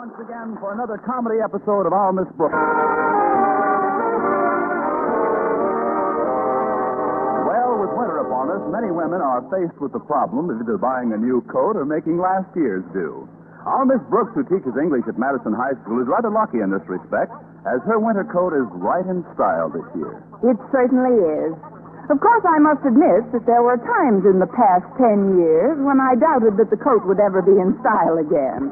once again for another comedy episode of Our Miss Brooks. Well, with winter upon us, many women are faced with the problem of either buying a new coat or making last year's do. Our Miss Brooks, who teaches English at Madison High School, is rather lucky in this respect, as her winter coat is right in style this year. It certainly is. Of course, I must admit that there were times in the past 10 years when I doubted that the coat would ever be in style again.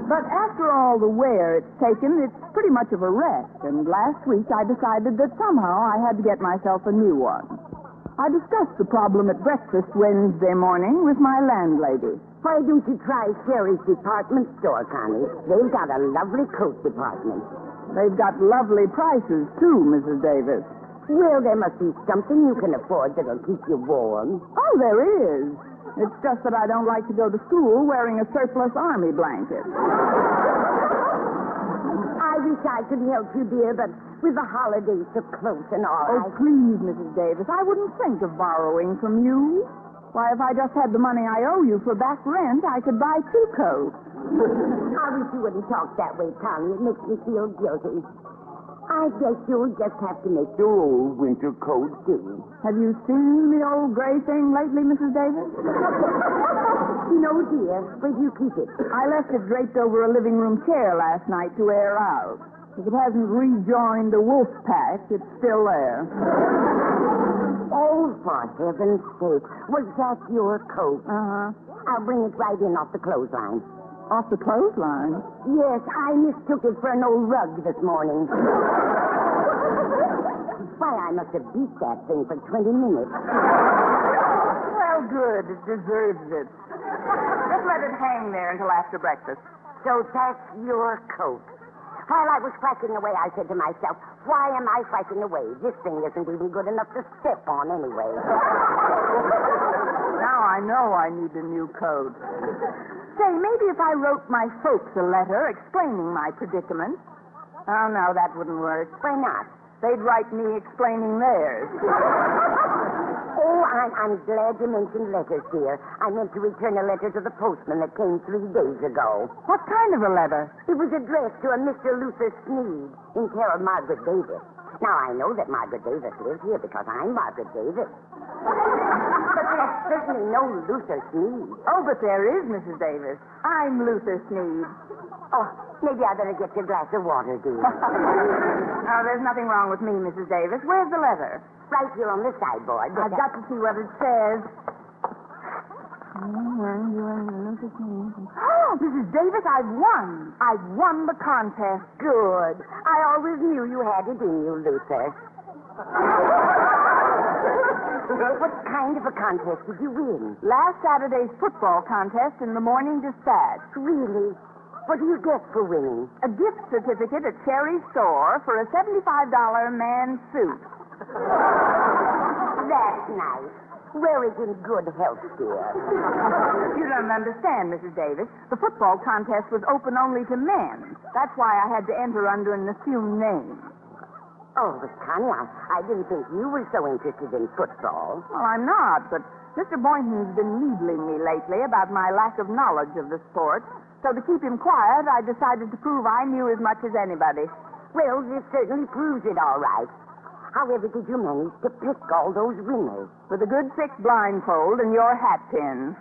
But after all the wear it's taken, it's pretty much of a rest. And last week I decided that somehow I had to get myself a new one. I discussed the problem at breakfast Wednesday morning with my landlady. Why don't you try Sherry's department store, Connie? They've got a lovely coat department. They've got lovely prices, too, Mrs. Davis. Well, there must be something you can afford that'll keep you warm. Oh, there is. It's just that I don't like to go to school wearing a surplus army blanket. I wish I could help you, dear, but with the holidays so close and all. Oh, please, Mrs. Davis, I wouldn't think of borrowing from you. Why, if I just had the money I owe you for back rent, I could buy 2 coats. I wish you wouldn't talk that way, Connie. It makes me feel guilty. I guess you'll just have to make your old winter coat do. Have you seen the old gray thing lately, Mrs. Davis? No, dear. Where do you keep it? I left it draped over a living room chair last night to air out. If it hasn't rejoined the wolf pack, it's still there. Oh, for heaven's sake. Was that your coat? Uh-huh. I'll bring it right in off the clothesline. Off the clothesline? Yes, I mistook it for an old rug this morning. Why, I must have beat that thing for 20 minutes. Well, good. It deserves it. Just let it hang there until after breakfast. So that's your coat. While I was fracking away, I said to myself, why am I fracking away? This thing isn't even good enough to step on anyway. Now I know I need a new coat. Say, maybe if I wrote my folks a letter explaining my predicament. Oh, no, that wouldn't work. Why not? They'd write me explaining theirs. Oh, I'm glad you mentioned letters, dear. I meant to return a letter to the postman that came 3 days ago. What kind of a letter? It was addressed to a Mr. Luther Sneed in care of Margaret Davis. Now, I know that Margaret Davis lives here because I'm Margaret Davis. But there's certainly no Luther Sneed. Oh, but there is, Mrs. Davis. I'm Luther Sneed. Oh, maybe I better get you a glass of water, dear. Oh, there's nothing wrong with me, Mrs. Davis. Where's the letter? Right here on the sideboard. I've got to see what it says. Oh, Mrs. Davis, I've won. I've won the contest. Good. I always knew you had it in you, Luther. What kind of a contest did you win? Last Saturday's football contest in the Morning Dispatch. Really? What do you get for winning? A gift certificate at Cherry's store for a $75 man's suit. That's nice. Wear it in good health, dear. You don't understand, Mrs. Davis. The football contest was open only to men. That's why I had to enter under an assumed name. Oh, but Connie, I didn't think you were so interested in football. Well, I'm not, but Mr. Boynton's been needling me lately about my lack of knowledge of the sport. So to keep him quiet, I decided to prove I knew as much as anybody. Well, this certainly proves it all right. However did you manage to pick all those winners? With a good thick blindfold and your hat pin.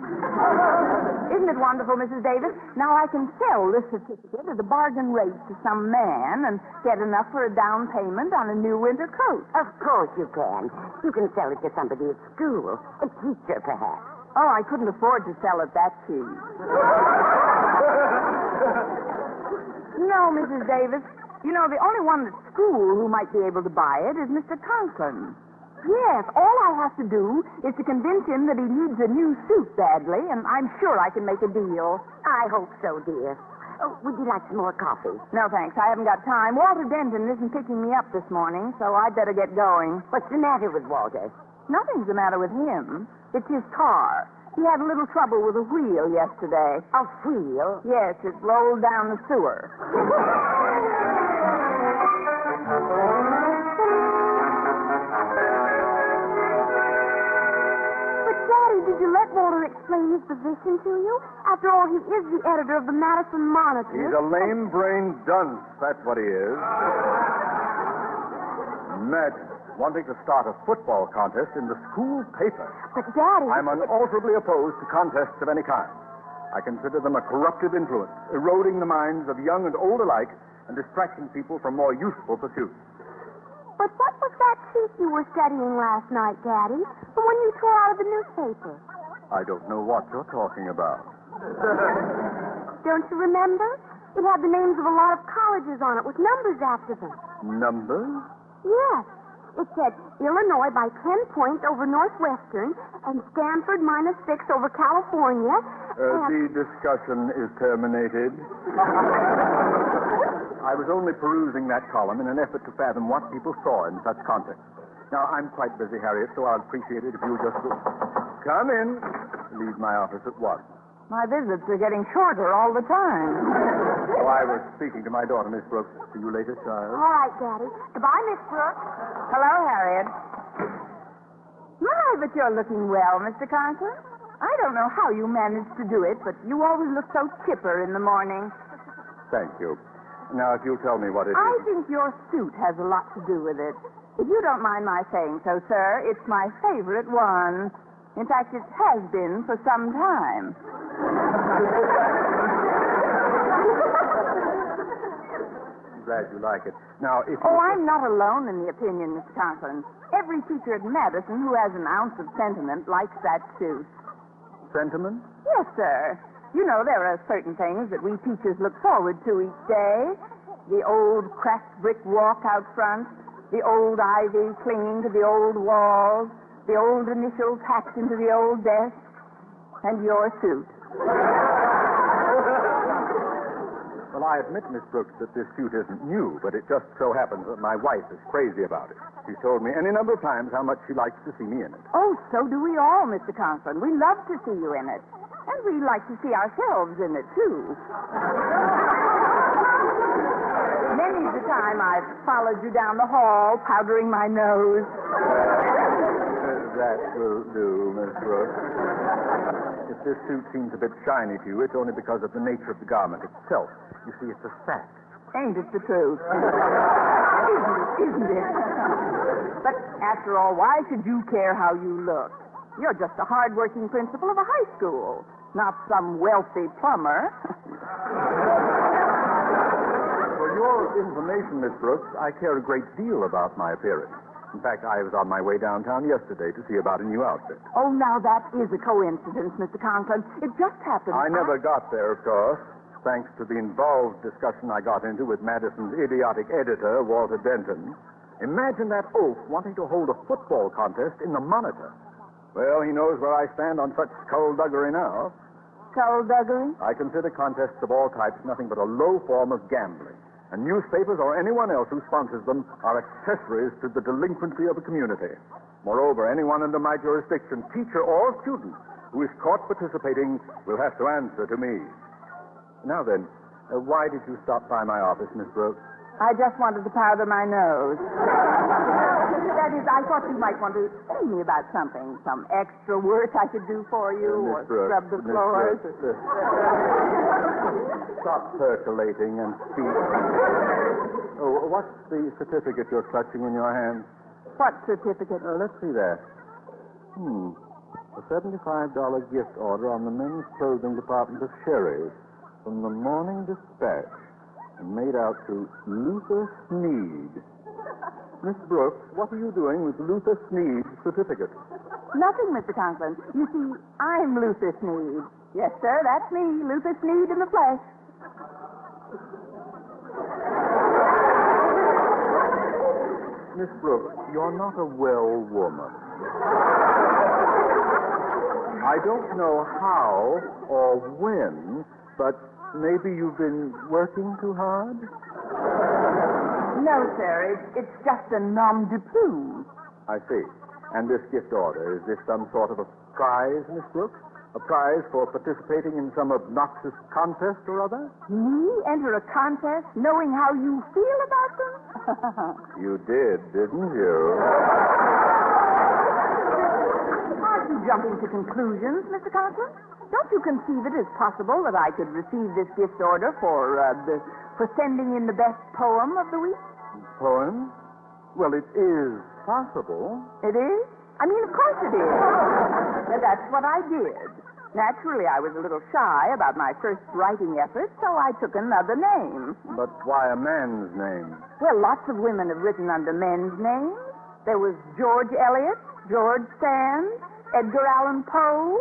Isn't it wonderful, Mrs. Davis? Now I can sell this certificate at a bargain rate to some man and get enough for a down payment on a new winter coat. Of course you can. You can sell it to somebody at school. A teacher, perhaps. Oh, I couldn't afford to sell it that cheap. No, Mrs. Davis. You know, the only one at school who might be able to buy it is Mr. Conklin. Yes, all I have to do is to convince him that he needs a new suit badly, and I'm sure I can make a deal. I hope so, dear. Oh, would you like some more coffee? No, thanks. I haven't got time. Walter Denton isn't picking me up this morning, so I'd better get going. What's the matter with Walter? Nothing's the matter with him. It's his car. He had a little trouble with a wheel yesterday. A wheel? Yes, it rolled down the sewer. But, Daddy, did Would you let Walter explain his position to you? After all, he is the editor of the Madison Monitor. He's a lame-brained dunce, that's what he is. Imagine wanting to start a football contest in the school paper. But, Daddy... I'm unalterably opposed to contests of any kind. I consider them a corruptive influence, eroding the minds of young and old alike and distracting people from more useful pursuits. But what was that sheet you were studying last night, Daddy? The one you tore out of the newspaper. I don't know what you're talking about. Don't you remember? It had the names of a lot of colleges on it with numbers after them. Numbers? Yes. It said Illinois by 10 points over Northwestern and Stanford -6 over California. The discussion is terminated. I was only perusing that column in an effort to fathom what people saw in such context. Now, I'm quite busy, Harriet, so I'll appreciate it if you'll just come in. Leave my office at once. My visits are getting shorter all the time. Oh, I was speaking to my daughter, Miss Brooks. See you later, child. All right, Daddy. Goodbye, Miss Brooks. Hello, Harriet. My, but you're looking well, Mr. Conklin. I don't know how you managed to do it, but you always look so chipper in the morning. Thank you. Now, if you'll tell me what it I is. think your suit has a lot to do with it. If you don't mind my saying so, sir, it's my favorite one. In fact, it has been for some time. I'm glad you like it. Now, if Oh, I'm not alone in the opinion, Mr. Conklin. Every teacher at Madison who has an ounce of sentiment likes that suit. Sentiment? Yes, sir. You know, there are certain things that we teachers look forward to each day. The old cracked brick walk out front, the old ivy clinging to the old walls, the old initials hacked into the old desk, and your suit. Well, I admit, Miss Brooks, that this suit isn't new, but it just so happens that my wife is crazy about it. She's told me any number of times how much she likes to see me in it. Oh, so do we all, Mr. Conklin. We love to see you in it. And we like to see ourselves in it, too. Many's the time I've followed you down the hall, powdering my nose. That will do, Miss Brooks. If this suit seems a bit shiny to you, it's only because of the nature of the garment itself. You see, it's a sack. Ain't it the truth? Isn't it? But after all, why should you care how you look? You're just a hard-working principal of a high school, not some wealthy plumber. For your information, Miss Brooks, I care a great deal about my appearance. In fact, I was on my way downtown yesterday to see about a new outfit. Oh, now that is a coincidence, Mr. Conklin. It just happened. I never got there, of course, thanks to the involved discussion I got into with Madison's idiotic editor, Walter Denton. Imagine that oaf wanting to hold a football contest in the Monitor. Well, he knows where I stand on such skullduggery now. Skullduggery? I consider contests of all types nothing but a low form of gambling. And newspapers or anyone else who sponsors them are accessories to the delinquency of a community. Moreover, anyone under my jurisdiction, teacher or student, who is caught participating will have to answer to me. Now then, why did you stop by my office, Miss Brooks? I just wanted to powder my nose. That is, I thought you might want to tell me about something. Some extra work I could do for you, or Miss Brooks, scrub the floors. Stop percolating and speak. Oh, what's the certificate you're clutching in your hand? What certificate? Let's see that. A $75 gift order on the men's clothing department of Sherry's from the Morning Dispatch and made out to Luther Sneed. Miss Brooks, what are you doing with Luther Sneed's certificate? Nothing, Mr. Conklin. You see, I'm Luther Sneed. Yes, sir, that's me, Luther Sneed in the flesh. Miss Brooks, you're not a well woman. I don't know how or when, but maybe you've been working too hard? No, sir, it's just a nom de plume. I see. And this gift order, is this some sort of a prize, Miss Brooks? A prize for participating in some obnoxious contest or other? Me enter a contest knowing how you feel about them? You did, didn't you? mustn't jump into conclusions, Mr. Conklin. Don't you conceive it as possible that I could receive this gift order for sending in the best poem of the week? Poem? Well, it is possible. It is? I mean, of course it is. But that's what I did. Naturally, I was a little shy about my first writing effort, so I took another name. But why a man's name? Well, lots of women have written under men's names. There was George Eliot, George Sand, Edgar Allan Poe.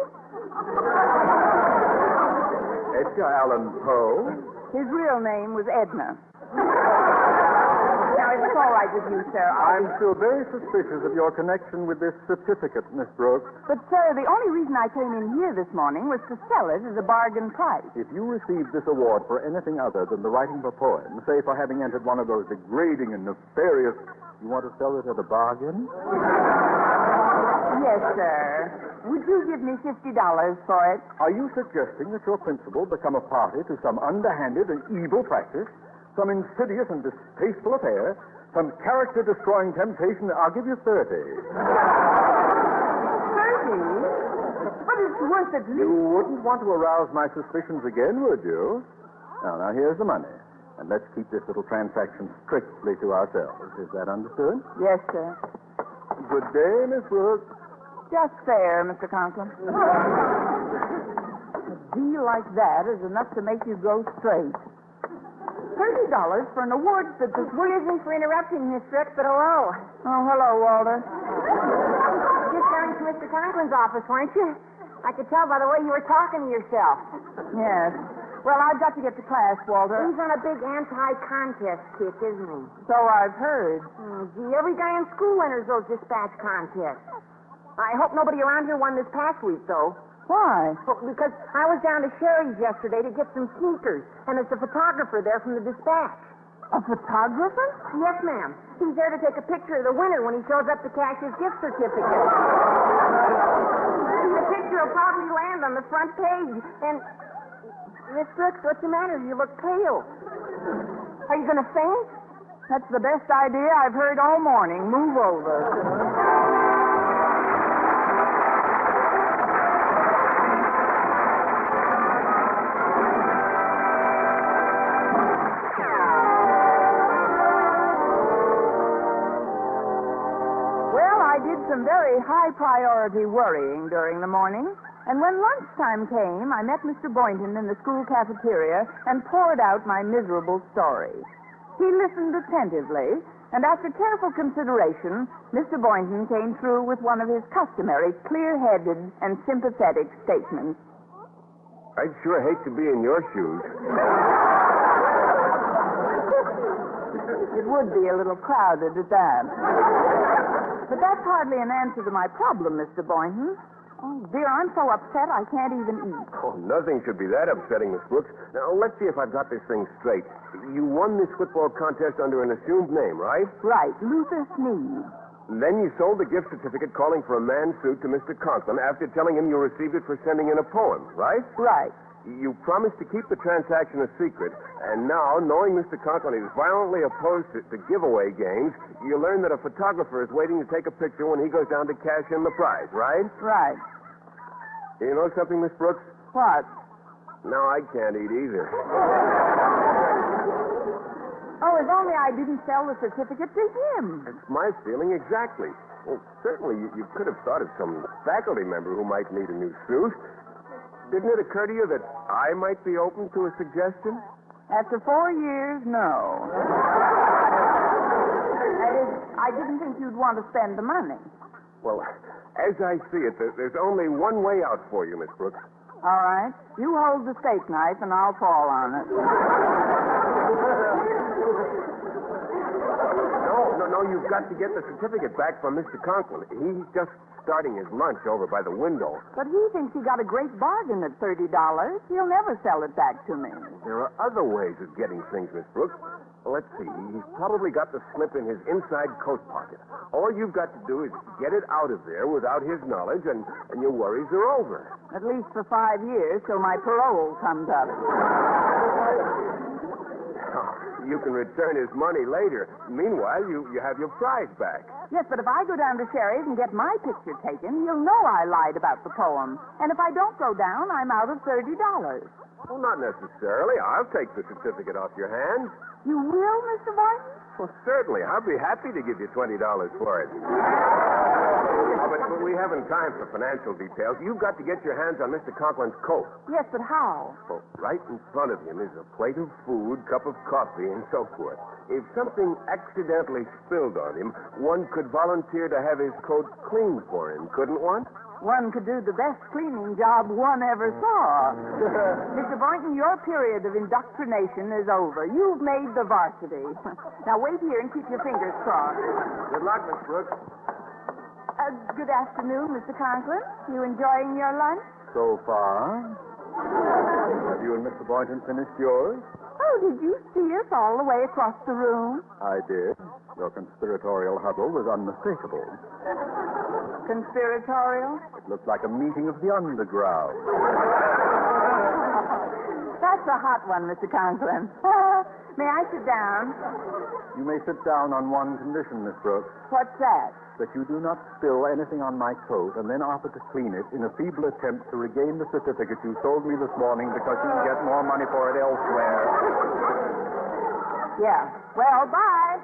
Edgar Allan Poe? His real name was Edna. Now, if it's all right with you, sir, I'm still very suspicious of your connection with this certificate, Miss Brooks. But, sir, the only reason I came in here this morning was to sell it at a bargain price. If you received this award for anything other than the writing of a poem, say for having entered one of those degrading and nefarious, you want to sell it at a bargain? Yes, sir. Would you give me $50 for it? Are you suggesting that your principal become a party to some underhanded and evil practice, some insidious and distasteful affair, some character-destroying temptation? I'll give you 30. 30? But it's worth at least... You wouldn't want to arouse my suspicions again, would you? Now, here's the money. And let's keep this little transaction strictly to ourselves. Is that understood? Yes, sir. Good day, Miss Brooks. Just fair, Mr. Conklin. A deal like that is enough to make you go straight. $30 for an award that this... Excuse me for interrupting, Miss Brooks, but hello. Oh, hello, Walter. Just going to Mr. Conklin's office, weren't you? I could tell by the way you were talking to yourself. Yes. Well, I've got to get to class, Walter. He's on a big anti-contest kick, isn't he? So I've heard. Gee, every guy in school enters those dispatch contests. I hope nobody around here won this past week, though. Why? Well, because I was down to Sherry's yesterday to get some sneakers, and there's a photographer there from the dispatch. A photographer? Yes, ma'am. He's there to take a picture of the winner when he shows up to cash his gift certificate. The picture will probably land on the front page, and... Miss Brooks, what's the matter? You look pale. Are you going to faint? That's the best idea I've heard all morning. Move over. Some very high-priority worrying during the morning, and when lunchtime came, I met Mr. Boynton in the school cafeteria and poured out my miserable story. He listened attentively, and after careful consideration, Mr. Boynton came through with one of his customary clear-headed and sympathetic statements. I'd sure hate to be in your shoes. It would be a little crowded at that. But that's hardly an answer to my problem, Mr. Boynton. Oh, dear, I'm so upset I can't even eat. Oh, nothing should be that upsetting, Miss Brooks. Now, let's see if I've got this thing straight. You won this football contest under an assumed name, right? Right, Luther Sneed. Then you sold the gift certificate calling for a man's suit to Mr. Conklin after telling him you received it for sending in a poem, right? Right. You promised to keep the transaction a secret, and now, knowing Mr. Conklin is violently opposed to giveaway games, you learn that a photographer is waiting to take a picture when he goes down to cash in the prize, right? Right. You know something, Miss Brooks? What? No, I can't eat either. Oh, if only I didn't sell the certificate to him. That's my feeling exactly. Well, certainly you could have thought of some faculty member who might need a new suit. Didn't it occur to you that I might be open to a suggestion? After 4 years, no. That is, I didn't think you'd want to spend the money. Well, as I see it, there's only one way out for you, Miss Brooks. All right. You hold the steak knife, and I'll fall on it. No, you've got to get the certificate back from Mr. Conklin. He's just starting his lunch over by the window. But he thinks he got a great bargain at $30. He'll never sell it back to me. There are other ways of getting things, Miss Brooks. Well, let's see. He's probably got the slip in his inside coat pocket. All you've got to do is get it out of there without his knowledge, and your worries are over. At least for 5 years, till my parole comes up. You can return his money later. Meanwhile, you have your prize back. Yes, but if I go down to Sherry's and get my picture taken, he'll know I lied about the poem. And if I don't go down, I'm out of $30. Well, not necessarily. I'll take the certificate off your hands. You will, Mr. Boynton? Well, certainly. I'll be happy to give you $20 for it. But we haven't time for financial details. You've got to get your hands on Mr. Conklin's coat. Yes, but how? Well, right in front of him is a plate of food, cup of coffee, and so forth. If something accidentally spilled on him, one could volunteer to have his coat cleaned for him, couldn't one? One could do the best cleaning job one ever saw. Mr. Boynton, your period of indoctrination is over. You've made the varsity. Now wait here and keep your fingers crossed. Good luck, Miss Brooks. Good afternoon, Mr. Conklin. You enjoying your lunch? So far. Have you and Mr. Boynton finished yours? Oh, did you see us all the way across the room? I did. Your conspiratorial huddle was unmistakable. Conspiratorial? It looked like a meeting of the underground. That's a hot one, Mr. Conklin. May I sit down? You may sit down on one condition, Miss Brooks. What's that? That you do not spill anything on my coat and then offer to clean it in a feeble attempt to regain the certificate you sold me this morning because you can get more money for it elsewhere. Yeah. Well, bye.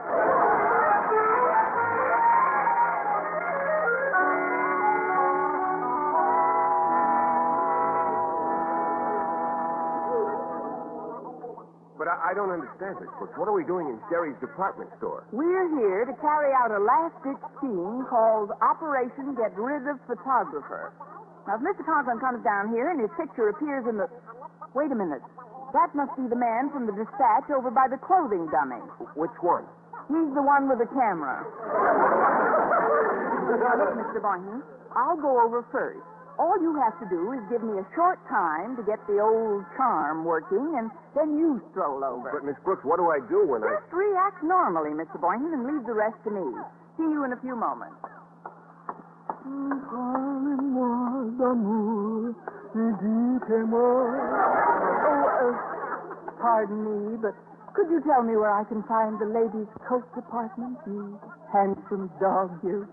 But I don't understand this, Brooks. What are we doing in Sherry's department store? We're here to carry out a last-ditch scheme called Operation Get Rid of Photographer. Now, if Mr. Conklin comes down here and his picture appears in the... Wait a minute. That must be the man from the dispatch over by the clothing dummy. Which one? He's the one with the camera. Now, look, Mr. Boynton, I'll go over first. All you have to do is give me a short time to get the old charm working, and then you stroll over. But, Miss Brooks, what do I do when I... Just react normally, Mr. Boynton, and leave the rest to me. See you in a few moments. Pardon me, but could you tell me where I can find the ladies' coat department, you handsome dog, you?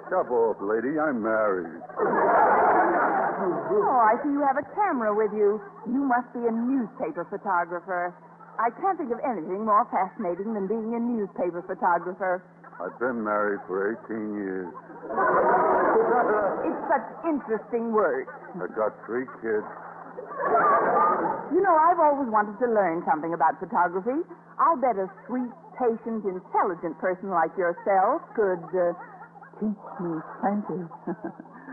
Shove off, lady. I'm married. Oh, I see you have a camera with you. You must be a newspaper photographer. I can't think of anything more fascinating than being a newspaper photographer. I've been married for 18 years. It's such interesting work. I got 3 kids. You know, I've always wanted to learn something about photography. I'll bet a sweet, patient, intelligent person like yourself could teach me plenty.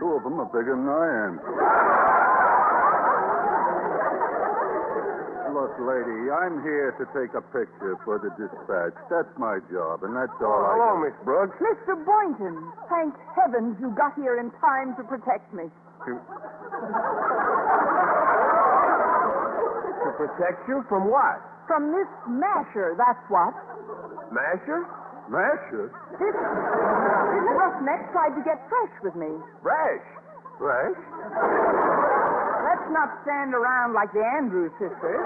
2 of them are bigger than I am. Look, lady, I'm here to take a picture for the dispatch. That's my job, and that's all I... Hello, Miss Brooks. Mr. Boynton, thank heavens you got here in time to protect me. To protect you from what? From this masher, that's what. Masher? Masher? This roughneck tried to get fresh with me. Fresh? Fresh? Let's not stand around like the Andrews sisters.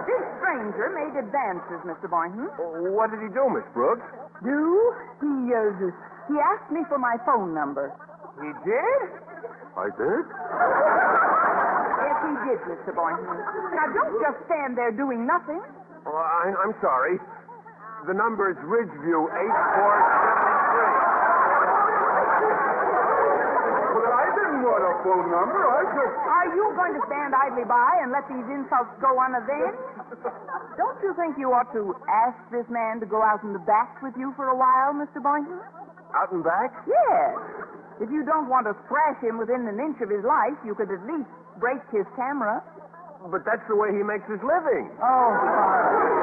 This stranger made advances, Mr. Boynton. What did he do, Miss Brooks? He asked me for my phone number. He did? I did? Yes, he did, Mr. Boynton. Now, don't just stand there doing nothing. Oh, I'm sorry. The number is Ridgeview 8473. But I didn't want a phone number. I just... Are you going to stand idly by and let these insults go unavenged? Don't you think you ought to ask this man to go out in the back with you for a while, Mr. Boynton? Out and back? Yes. If you don't want to thrash him within an inch of his life, you could at least break his camera. But that's the way he makes his living. Oh, sorry.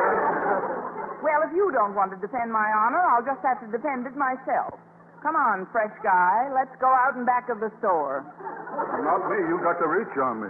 Well, if you don't want to defend my honor, I'll just have to defend it myself. Come on, fresh guy. Let's go out in back of the store. Not me. You got the reach on me.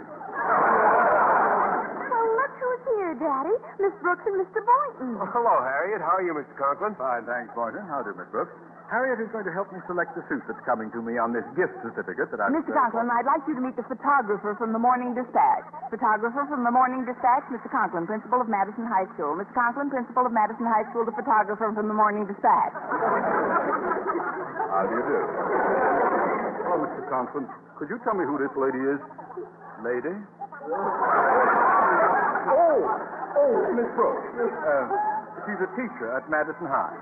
Well, look who's here, Daddy. Miss Brooks and Mr. Boynton. Hello, Harriet. How are you, Mr. Conklin? Fine, thanks, Boynton. How do, Miss Brooks? Harriet is going to help me select the suit that's coming to me on this gift certificate that I've... Mr. Conklin, I'd like you to meet the photographer from the Morning Dispatch. Photographer from the Morning Dispatch, Mr. Conklin, principal of Madison High School. Mr. Conklin, principal of Madison High School, the photographer from the Morning Dispatch. How do you do? Hello, Mr. Conklin. Could you tell me who this lady is? Lady? Oh, Miss Brooks. She's a teacher at Madison High.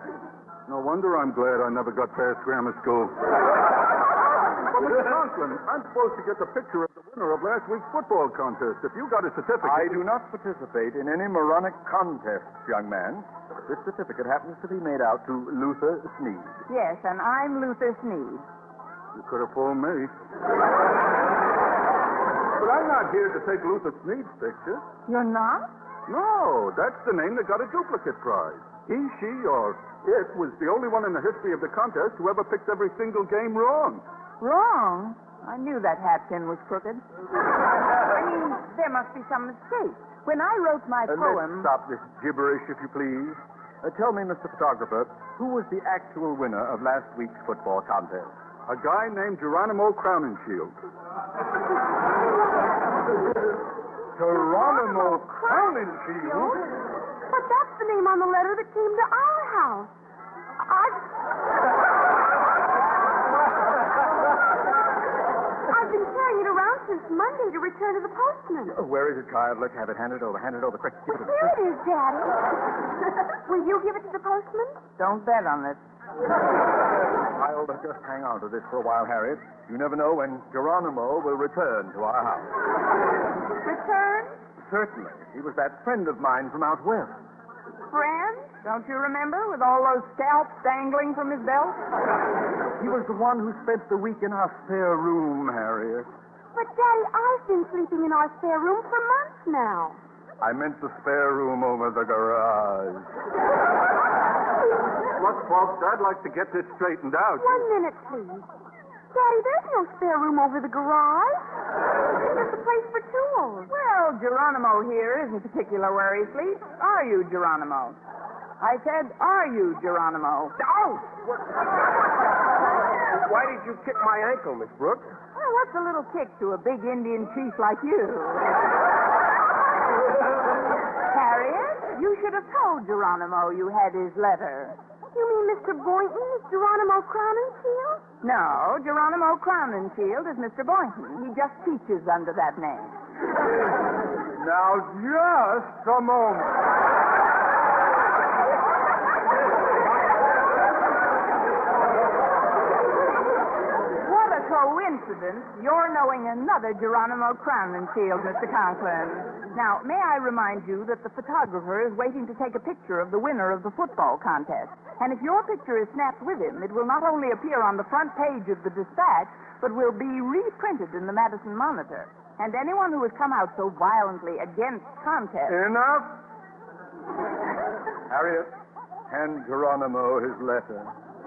No wonder I'm glad I never got past grammar school. Well, Mr. Conklin, I'm supposed to get the picture of the winner of last week's football contest. If you got a certificate... I do not participate in any moronic contests, young man. This certificate happens to be made out to Luther Sneed. Yes, and I'm Luther Sneed. You could have fooled me. But I'm not here to take Luther Sneed's picture. You're not? No, that's the name that got a duplicate prize. He, she, or it was the only one in the history of the contest who ever picked every single game wrong. Wrong? I knew that hat pin was crooked. I mean, there must be some mistake. When I wrote my poem... Let's stop this gibberish, if you please. Tell me, Mr. Photographer, who was the actual winner of last week's football contest? A guy named Geronimo Crowninshield. Geronimo Crowninshield? But that's the name on the letter that came to our house. I've been carrying it around since Monday to return to the postman. Where is it, child? Let's have it. Hand it over. Hand it over. Quick. Give it to me. Here it is, Daddy. Will you give it to the postman? Don't bet on it. I'll just hang on to this for a while, Harriet. You never know when Geronimo will return to our house. Return? Certainly. He was that friend of mine from out west. Friend? Don't you remember, with all those scalps dangling from his belt? He was the one who spent the week in our spare room, Harriet. But, Daddy, I've been sleeping in our spare room for months now. I meant the spare room over the garage. Look, folks, I'd like to get this straightened out. 1 minute, please. Daddy, there's no spare room over the garage. There's a place for tools. Well, Geronimo here isn't particular where he sleeps. Are you, Geronimo? I said, are you, Geronimo? Oh! Why did you kick my ankle, Miss Brooks? Well, what's a little kick to a big Indian chief like you? Harriet, you should have told Geronimo you had his letter. You mean Mr. Boynton is Geronimo Crowninshield? No, Geronimo Crowninshield is Mr. Boynton. He just teaches under that name. Now, just a moment. What a coincidence, you're knowing another Geronimo Crowninshield, Mr. Conklin. Now, may I remind you that the photographer is waiting to take a picture of the winner of the football contest. And if your picture is snapped with him, it will not only appear on the front page of the Dispatch, but will be reprinted in the Madison Monitor. And anyone who has come out so violently against contests... Enough! Harriet, hand Geronimo his letter.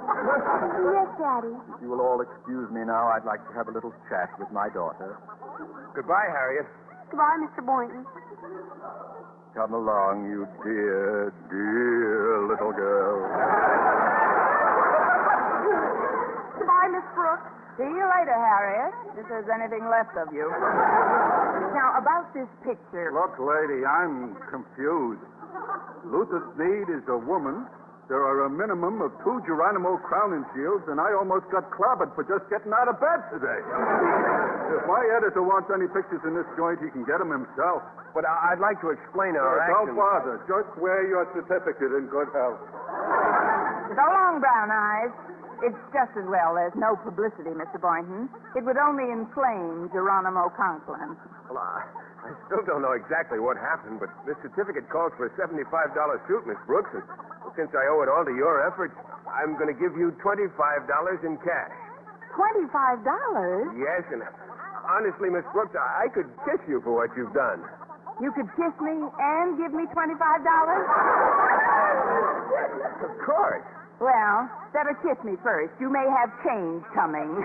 Yes, Daddy. If you will all excuse me now, I'd like to have a little chat with my daughter. Goodbye, Harriet. Goodbye, Mr. Boynton. Come along, you dear, dear little girl. Goodbye, Miss Brooks. See you later, Harriet, if there's anything left of you. Now, about this picture... Look, lady, I'm confused. Luther Sneed is a woman. There are a minimum of 2 Geronimo Crowninshields, and I almost got clobbered for just getting out of bed today. If my editor wants any pictures in this joint, he can get them himself. But I'd like to explain our Don't action. bother. Just wear your certificate in good health. So long, Brown Eyes. It's just as well there's no publicity, Mr. Boynton. It would only inflame Geronimo Conklin. Well, I still don't know exactly what happened, but this certificate calls for a $75 suit, Miss Brooks. And since I owe it all to your efforts, I'm going to give you $25 in cash. $25? Yes, and honestly, Miss Brooks, I could kiss you for what you've done. You could kiss me and give me $25? Of course. Well, better kiss me first. You may have change coming.